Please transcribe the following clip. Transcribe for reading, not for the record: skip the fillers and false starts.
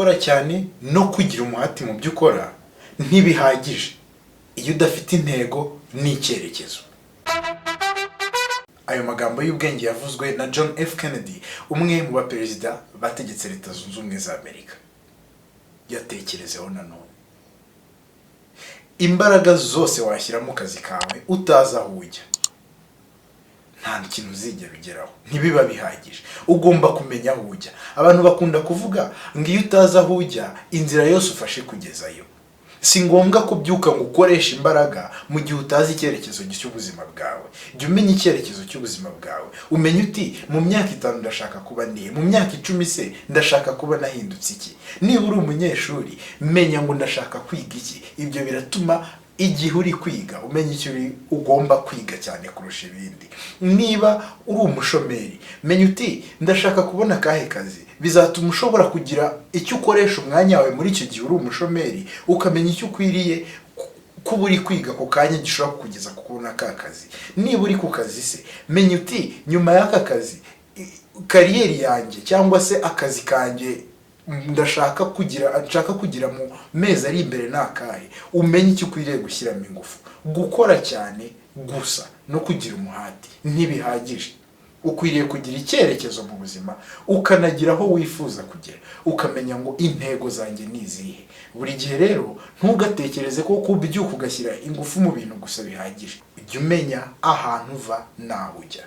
gukora cyane no kugira umuhati mu byo ukora ntibihagije iyo udafite intego n'icyerekezo. Ayo magambo y'ubwenge yavuzwe na John F. Kennedy, umwe mu baperezida bategetse Leta Zunze Ubumwe za Amerika. Yatekerezeho nanone. Imbaraga zose washyira mu kazi kawe utazi aho ujya, nta kintu uzigera ugeraho, ntibiba bihagije. Ugomba kumenya aho ujya. Abantu bakunda kuvuga ngo iyo utazi aho ujya, inzira yose ufashe kugezayo. Si ngombwa kubyuka ngo ukoreshe imbaraga mu gihe utazi icyerekezo cy'ubuzima bwawe. Jya umenya icyerekezo cy'ubuzima bwawe. Umenye uti mu myaka 5 ndashaka kuba ndiye, mu myaka 10 se ndashaka kuba nahindutse iki. Niba uri umunyeshuri, menya ngo ndashaka kwiga iki. Ibyo biratuma igihe uri kwiga umenya icyo ugomba kwiga cyane kurusha ibindi. Niba uri umushomeri, menya uti ndashaka kubona akahe kazi. Bizatuma ushobora kugira icyo ukoresha umwanya wawe muri icyo gihe uri umushomeri, ukamenya icyo ukwiriye kuba uri kwiga ku kanya gishobora kugeza ku kubona ka kazi. Niba uri ku kazi se, menya uti nyuma y'aka kazi kariyeri yanjye cyangwa se akazi kanjye ndashaka kugira mu mezi ari imbere n'akahe. Umenye icyo ukwiriye gushyiramo ingufu. Gukora cyane gusa no kugira umuhati ntibihagije. Ukwiriye kugira icyerekezo mu buzima, ukanagira aho wifuza kugera, ukamenya ngo intego zanjye ni izihe. Buri gihe rero ntugatekereze ko kubyuka ugashyira ingufu mu bintu gusa bihagije. Ujye umenya ahantu uva naho ujya.